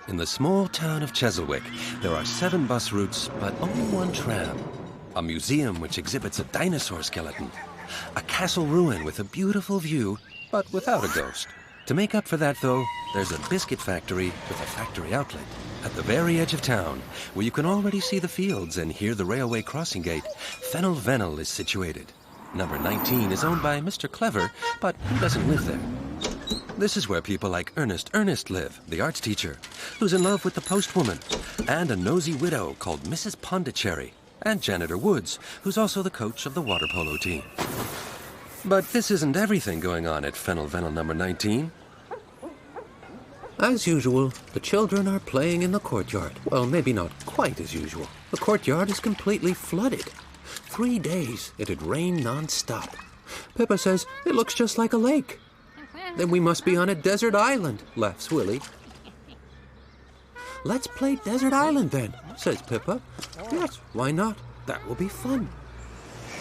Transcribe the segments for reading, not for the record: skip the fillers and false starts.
In the small town of Cheselweck, there are 7 bus routes, but only 1 tram. A museum which exhibits a dinosaur skeleton. A castle ruin with a beautiful view, but without a ghost. To make up for that, though, there's a biscuit factory with a factory outlet. At the very edge of town, where you can already see the fields and hear the railway crossing gate, Fennel Vennel is situated. Number 19 is owned by Mr. Clever, but he doesn't live there. This is where people like Ernest live, the arts teacher, who's in love with the postwoman, and a nosy widow called Mrs. Pondicherry, and Janitor Woods, who's also the coach of the water polo team. But this isn't everything going on at Fennel Vennel number 19. As usual, the children are playing in the courtyard. Well, maybe not quite as usual. The courtyard is completely flooded. 3 days it had rained non-stop. Pipa says it looks just like a lake. Then we must be on a desert island, laughs Willy. Let's play Desert Island then, says Pipa. Yes, why not? That will be fun.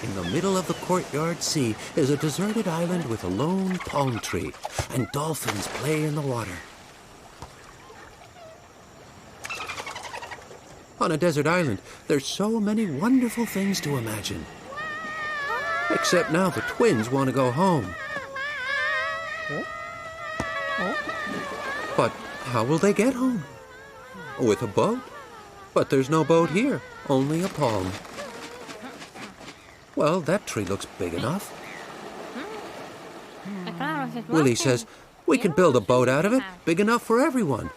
In the middle of the courtyard sea is a deserted island with a lone palm tree, and dolphins play in the water. On a desert island, there's so many wonderful things to imagine. Except now the twins want to go home. But how will they get home? With a boat? But there's no boat here, only a palm. Well, that tree looks big enough. Willy says, we can build a boat out of it, big enough for everyone.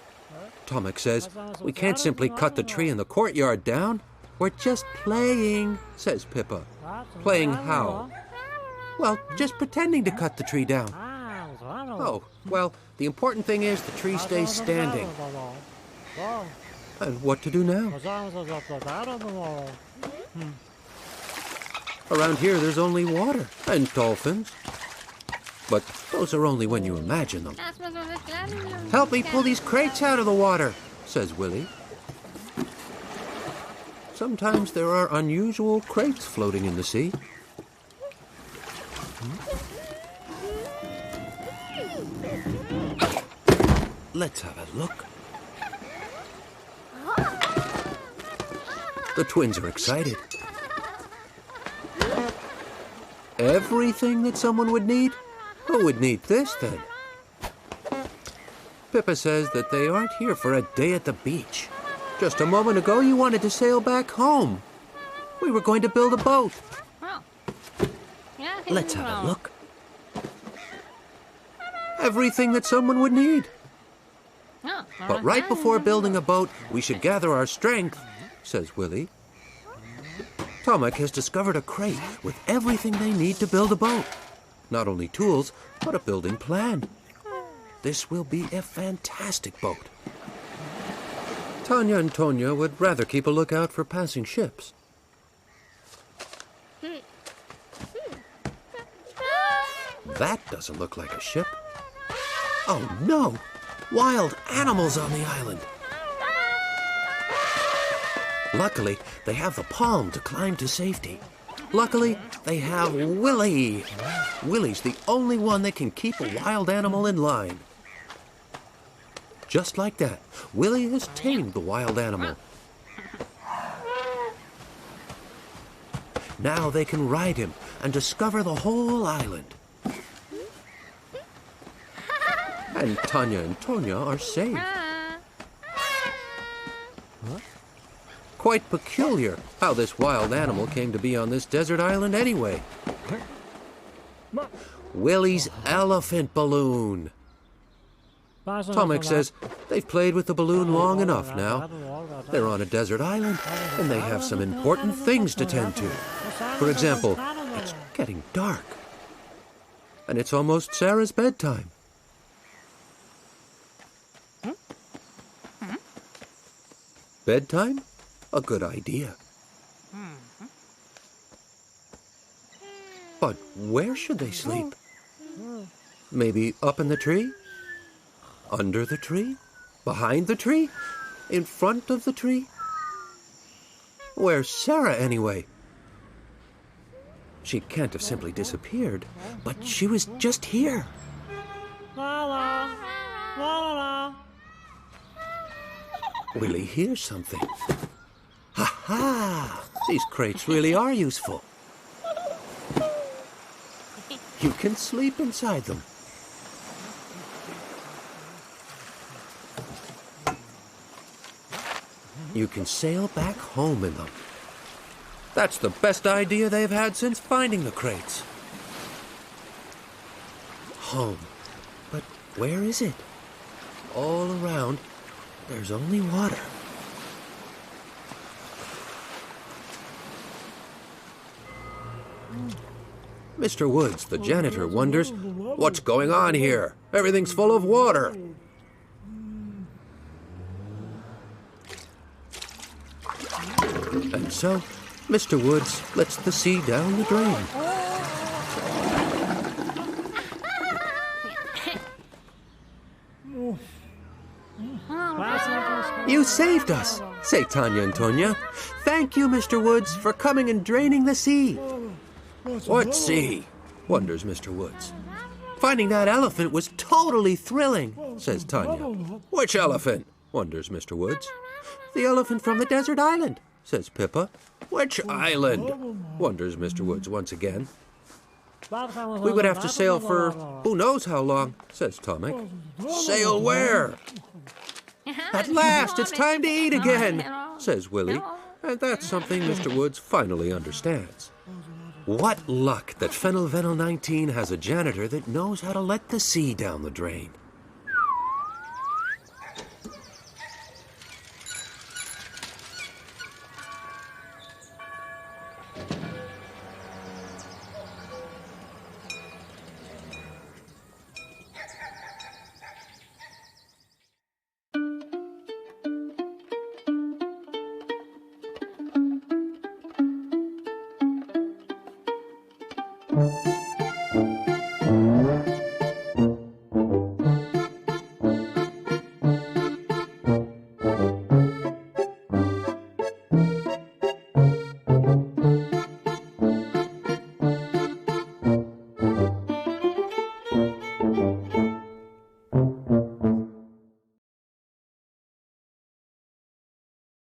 Tomek says, we can't simply cut the tree in the courtyard down. We're just playing, says Pipa. Playing how? Well, just pretending to cut the tree down. Oh, well, the important thing is the tree stays standing. And what to do now? Around here there's only water and dolphins. But those are only when you imagine them. Help me pull these crates out of the water, says Willy. Sometimes there are unusual crates floating in the sea. Let's have a look. The twins are excited. Everything that someone would need? Who would need this, then? Pipa says that they aren't here for a day at the beach. Just a moment ago, you wanted to sail back home. We were going to build a boat. Let's have a look. Everything that someone would need. But right before building a boat, we should gather our strength, says Willy. Tomek has discovered a crate with everything they need to build a boat. Not only tools, but a building plan. This will be a fantastic boat. Tanya and Tonya would rather keep a lookout for passing ships. That doesn't look like a ship. Oh no! Wild animals on the island. Luckily, they have the palm to climb to safety. Luckily, they have Willy. Willy's the only one that can keep a wild animal in line. Just like that, Willy has tamed the wild animal. Now they can ride him and discover the whole island. And Tanya and Tonya are safe. Quite peculiar how this wild animal came to be on this desert island anyway. Willy's elephant balloon. Tomek says they've played with the balloon long enough now. They're on a desert island, and they have some important things to tend to. For example, it's getting dark. And it's almost Sarah's bedtime. Bedtime? A good idea. But where should they sleep? Maybe up in the tree? Under the tree? Behind the tree? In front of the tree? Where's Sarah, anyway? She can't have simply disappeared, but she was just here. Willy hears something. Ha-ha! These crates really are useful. You can sleep inside them. You can sail back home in them. That's the best idea they've had since finding the crates. Home. But where is it? All around, there's only water. Mr. Woods, the janitor, wonders, what's going on here? Everything's full of water. And so, Mr. Woods lets the sea down the drain. You saved us, say Tanya and Tonya. Thank you, Mr. Woods, for coming and draining the sea. What sea? Wonders Mr. Woods. Finding that elephant was totally thrilling, says Tanya. Which elephant? Wonders Mr. Woods. The elephant from the desert island, says Pipa. Which island? Wonders Mr. Woods once again. We would have to sail for who knows how long, says Tomek. Sail where? At last, it's time to eat again, says Willy. And that's something Mr. Woods finally understands. What luck that Fennel Vennel 19 has a janitor that knows how to let the sea down the drain.